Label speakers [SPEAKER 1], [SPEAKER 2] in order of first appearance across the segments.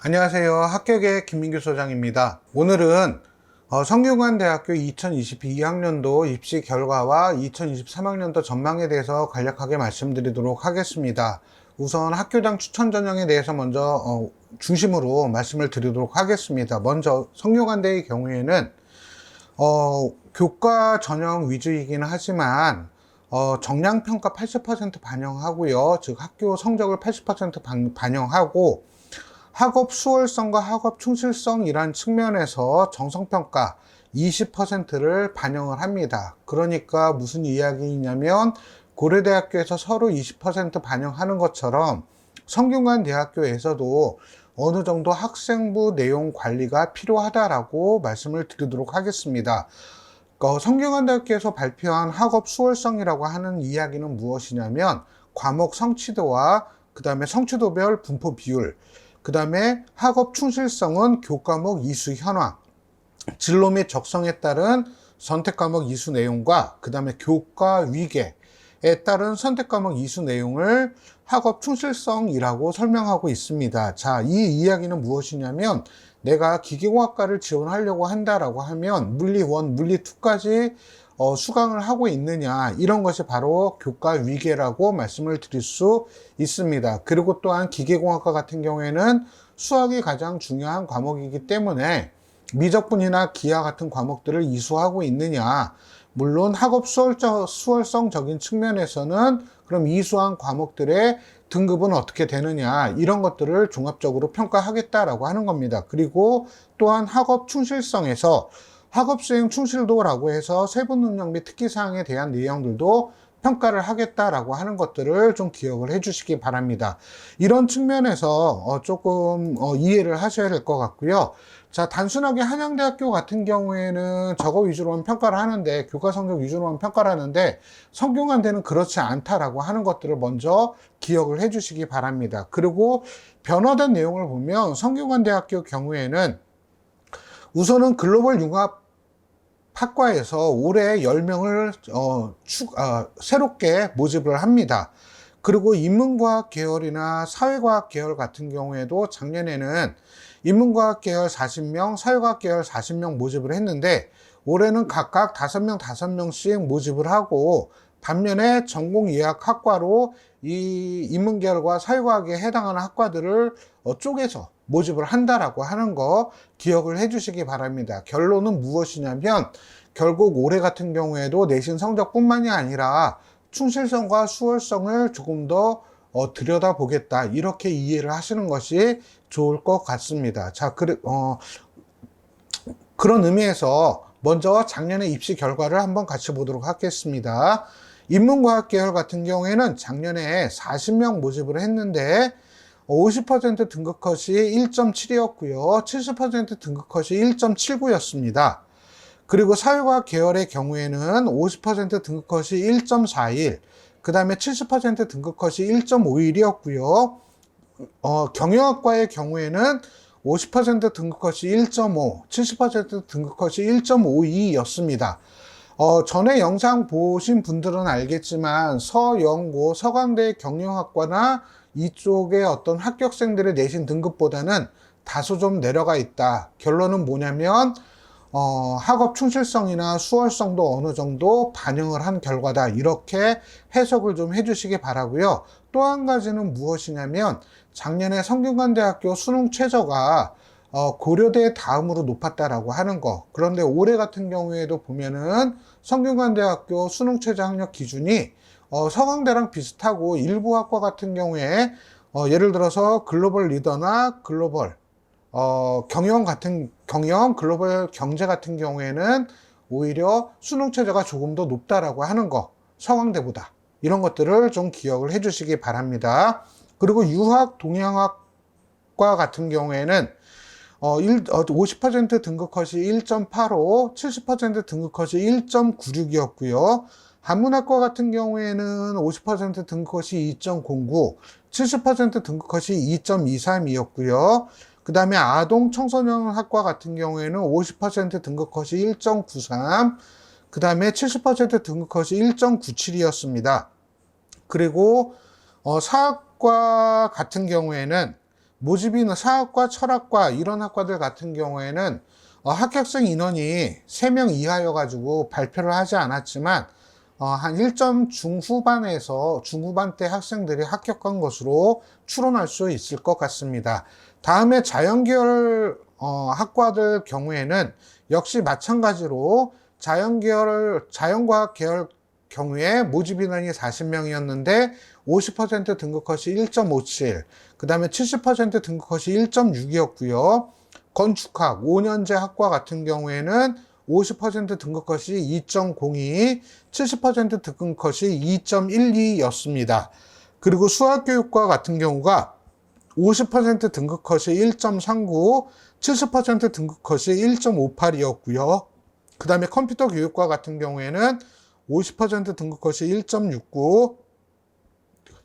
[SPEAKER 1] 안녕하세요. 학교계 김민규 소장입니다. 오늘은 성균관대학교 2022 2학년도 입시 결과와 2023학년도 전망에 대해서 간략하게 말씀드리도록 하겠습니다. 우선 학교장 추천 전형에 대해서 먼저 중심으로 말씀을 드리도록 하겠습니다. 먼저 성균관대의 경우에는 교과 전형 위주이긴 하지만 정량평가 80% 반영하고요. 즉 학교 성적을 80% 반영하고 학업 수월성과 학업 충실성이란 측면에서 정성평가 20%를 반영을 합니다. 그러니까 무슨 이야기냐면 고려대학교에서 서로 20% 반영하는 것처럼 성균관대학교에서도 어느 정도 학생부 내용 관리가 필요하다라고 말씀을 드리도록 하겠습니다. 성균관대학교에서 발표한 학업 수월성이라고 하는 이야기는 무엇이냐면 과목 성취도와 그 다음에 성취도별 분포 비율, 그 다음에 학업 충실성은 교과목 이수 현황, 진로 및 적성에 따른 선택 과목 이수 내용과 그 다음에 교과 위계에 따른 선택 과목 이수 내용을 학업 충실성이라고 설명하고 있습니다. 자, 이 이야기는 무엇이냐면 내가 기계공학과를 지원하려고 한다라고 하면 물리 1, 물리 2까지 수강을 하고 있느냐, 이런 것이 바로 교과 위계라고 말씀을 드릴 수 있습니다. 그리고 또한 기계공학과 같은 경우에는 수학이 가장 중요한 과목이기 때문에 미적분이나 기하 같은 과목들을 이수하고 있느냐, 물론 학업 수월성적인 측면에서는 그럼 이수한 과목들의 등급은 어떻게 되느냐, 이런 것들을 종합적으로 평가하겠다라고 하는 겁니다. 그리고 또한 학업 충실성에서 학업 수행 충실도라고 해서 세부 능력 및 특기사항에 대한 내용들도 평가를 하겠다라고 하는 것들을 좀 기억을 해 주시기 바랍니다. 이런 측면에서 조금 이해를 하셔야 될 것 같고요. 자, 단순하게 한양대학교 같은 경우에는 저거 위주로만 평가를 하는데, 교과 성적 위주로만 평가를 하는데 성균관대는 그렇지 않다라고 하는 것들을 먼저 기억을 해 주시기 바랍니다. 그리고 변화된 내용을 보면 성균관대학교 경우에는 우선은 글로벌 융합 학과에서 올해 10명을 새롭게 모집을 합니다. 그리고 인문과학 계열이나 사회과학 계열 같은 경우에도 작년에는 인문과학 계열 40명, 사회과학 계열 40명 모집을 했는데 올해는 각각 5명씩 모집을 하고, 반면에 전공의학학과로 이 인문계열과 사회과학에 해당하는 학과들을 쪼개서 모집을 한다라고 하는 거 기억을 해 주시기 바랍니다. 결론은 무엇이냐면 결국 올해 같은 경우에도 내신 성적뿐만이 아니라 충실성과 수월성을 조금 더 들여다보겠다, 이렇게 이해를 하시는 것이 좋을 것 같습니다. 자, 그런 의미에서 먼저 작년의 입시 결과를 한번 같이 보도록 하겠습니다. 인문과학 계열 같은 경우에는 작년에 40명 모집을 했는데 50% 등급컷이 1.7이었고요. 70% 등급컷이 1.79였습니다. 그리고 사회과학 계열의 경우에는 50% 등급컷이 1.41, 그 다음에 70% 등급컷이 1.51이었고요. 경영학과의 경우에는 50% 등급컷이 1.5, 70% 등급컷이 1.52였습니다. 전에 영상 보신 분들은 알겠지만 서영고, 서강대 경영학과나 이쪽의 어떤 합격생들의 내신 등급보다는 다소 좀 내려가 있다. 결론은 뭐냐면 학업 충실성이나 수월성도 어느 정도 반영을 한 결과다, 이렇게 해석을 좀 해주시기 바라고요. 또 한 가지는 무엇이냐면 작년에 성균관대학교 수능 최저가 고려대 다음으로 높았다라고 하는 거. 그런데 올해 같은 경우에도 보면은 성균관대학교 수능 최저 학력 기준이 서강대랑 비슷하고, 일부 학과 같은 경우에 예를 들어서 글로벌 리더나 글로벌 경영, 글로벌 경제 같은 경우에는 오히려 수능 최저가 조금 더 높다라고 하는 거, 서강대보다. 이런 것들을 좀 기억을 해 주시기 바랍니다. 그리고 유학 동양학과 같은 경우에는 50% 등급컷이 1.85, 70% 등급컷이 1.96이었고요. 한문학과 같은 경우에는 50% 등급컷이 2.09, 70% 등급컷이 2.23이었고요. 그 다음에 아동 청소년 학과 같은 경우에는 50% 등급컷이 1.93, 그 다음에 70% 등급컷이 1.97이었습니다. 그리고 사학과 같은 경우에는 모집인 사학과, 철학과 이런 학과들 같은 경우에는 합격생 인원이 3명 이하여가지고 발표를 하지 않았지만 한 1점 중후반대 학생들이 합격한 것으로 추론할 수 있을 것 같습니다. 다음에 자연계열 학과들 경우에는 역시 마찬가지로 자연과학 계열 경우에 모집 인원이 40명이었는데 50% 등급 컷이 1.57, 그 다음에 70% 등급 컷이 1.6이었고요. 건축학 5년제 학과 같은 경우에는 50% 등급 컷이 2.02, 70% 등급 컷이 2.12였습니다. 그리고 수학교육과 같은 경우가 50% 등급 컷이 1.39, 70% 등급 컷이 1.58이었고요. 그 다음에 컴퓨터 교육과 같은 경우에는 50% 등급 컷이 1.69,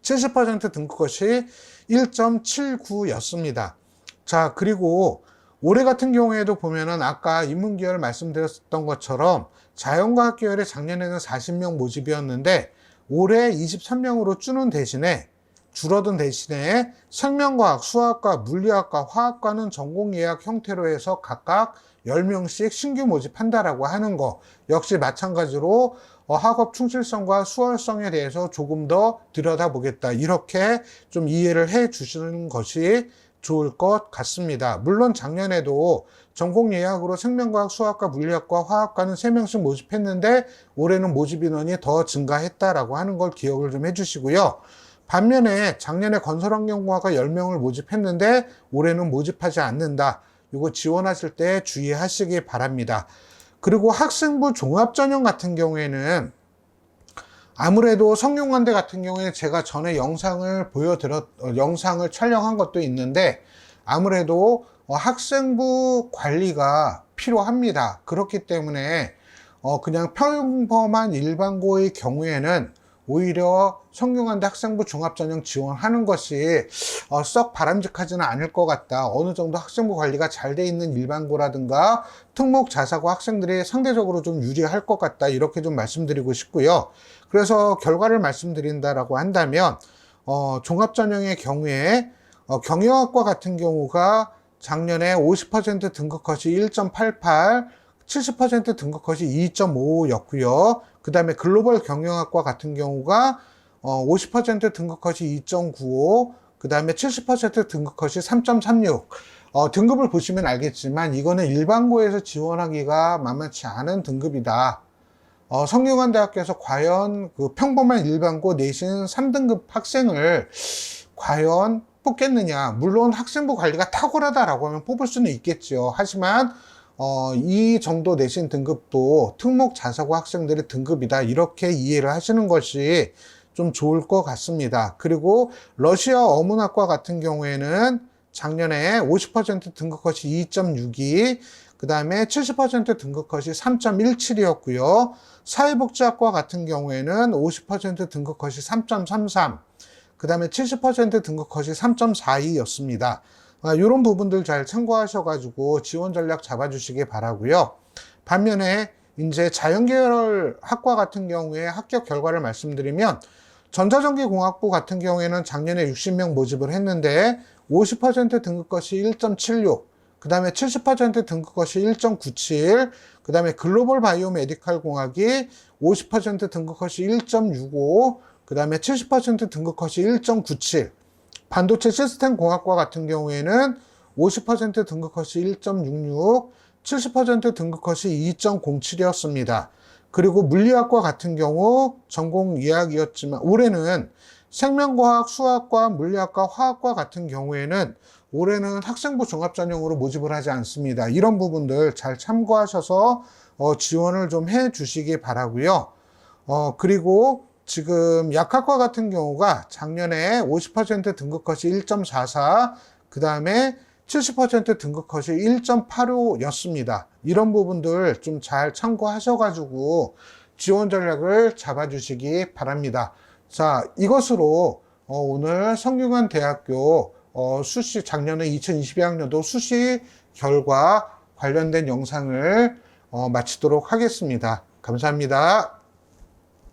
[SPEAKER 1] 70% 등급 컷이 1.79였습니다. 자, 그리고 올해 같은 경우에도 보면은 아까 인문계열 말씀드렸던 것처럼 자연과학 계열에 작년에는 40명 모집이었는데 올해 23명으로 줄어든 대신에 생명과학, 수학과, 물리학과, 화학과는 전공 예약 형태로 해서 각각 10명씩 신규 모집한다라고 하는 거 역시 마찬가지로 학업 충실성과 수월성에 대해서 조금 더 들여다보겠다, 이렇게 좀 이해를 해 주시는 것이 좋을 것 같습니다. 물론 작년에도 전공 예약으로 생명과학, 수학과, 물리학과, 화학과는 3명씩 모집했는데 올해는 모집 인원이 더 증가했다라고 하는 걸 기억을 좀 해주시고요. 반면에 작년에 건설환경공학과 10명을 모집했는데 올해는 모집하지 않는다. 이거 지원하실 때 주의하시기 바랍니다. 그리고 학생부 종합전형 같은 경우에는 아무래도 성균관대 같은 경우에 제가 전에 영상을 촬영한 것도 있는데 아무래도 학생부 관리가 필요합니다. 그렇기 때문에 그냥 평범한 일반고의 경우에는 오히려 성균관대 학생부 종합전형 지원하는 것이 썩 바람직하지는 않을 것 같다. 어느 정도 학생부 관리가 잘 돼 있는 일반고라든가 특목 자사고 학생들이 상대적으로 좀 유리할 것 같다. 이렇게 좀 말씀드리고 싶고요. 그래서 결과를 말씀드린다라고 한다면 종합전형의 경우에 경영학과 같은 경우가 작년에 50% 등급 컷이 1.88, 70% 등급 컷이 2.55였고요. 그 다음에 글로벌 경영학과 같은 경우가 50% 등급 컷이 2.95, 그 다음에 70% 등급 컷이 3.36. 등급을 보시면 알겠지만 이거는 일반고에서 지원하기가 만만치 않은 등급이다. 성균관대학교에서 과연 그 평범한 일반고 내신 3등급 학생을 과연 뽑겠느냐. 물론 학생부 관리가 탁월하다라고 하면 뽑을 수는 있겠죠. 하지만 이 정도 내신 등급도 특목 자사고 학생들의 등급이다, 이렇게 이해를 하시는 것이 좀 좋을 것 같습니다. 그리고 러시아 어문학과 같은 경우에는 작년에 50% 등급 컷이 2.62, 그 다음에 70% 등급 컷이 3.17이었고요. 사회복지학과 같은 경우에는 50% 등급 컷이 3.33, 그 다음에 70% 등급 컷이 3.42였습니다. 이런 부분들 잘 참고하셔가지고 지원 전략 잡아주시기 바라고요. 반면에 이제 자연계열 학과 같은 경우에 합격 결과를 말씀드리면 전자전기공학부 같은 경우에는 작년에 60명 모집을 했는데 50% 등급 컷이 1.76, 그 다음에 70% 등급 컷이 1.97, 그 다음에 글로벌 바이오 메디칼 공학이 50% 등급 컷이 1.65, 그 다음에 70% 등급 컷이 1.97, 반도체 시스템 공학과 같은 경우에는 50% 등급 컷이 1.66, 70% 등급 컷이 2.07이었습니다. 그리고 물리학과 같은 경우 전공 예약이었지만 올해는 생명과학, 수학과, 물리학과, 화학과 같은 경우에는 올해는 학생부 종합전형으로 모집을 하지 않습니다. 이런 부분들 잘 참고하셔서 지원을 좀 해 주시기 바라고요. 그리고 지금 약학과 같은 경우가 작년에 50% 등급 컷이 1.44, 그 다음에 70% 등급 컷이 1.85였습니다. 이런 부분들 좀 잘 참고하셔가지고 지원 전략을 잡아주시기 바랍니다. 자, 이것으로 오늘 성균관대학교 수시 작년에 2022학년도 수시 결과 관련된 영상을 마치도록 하겠습니다. 감사합니다.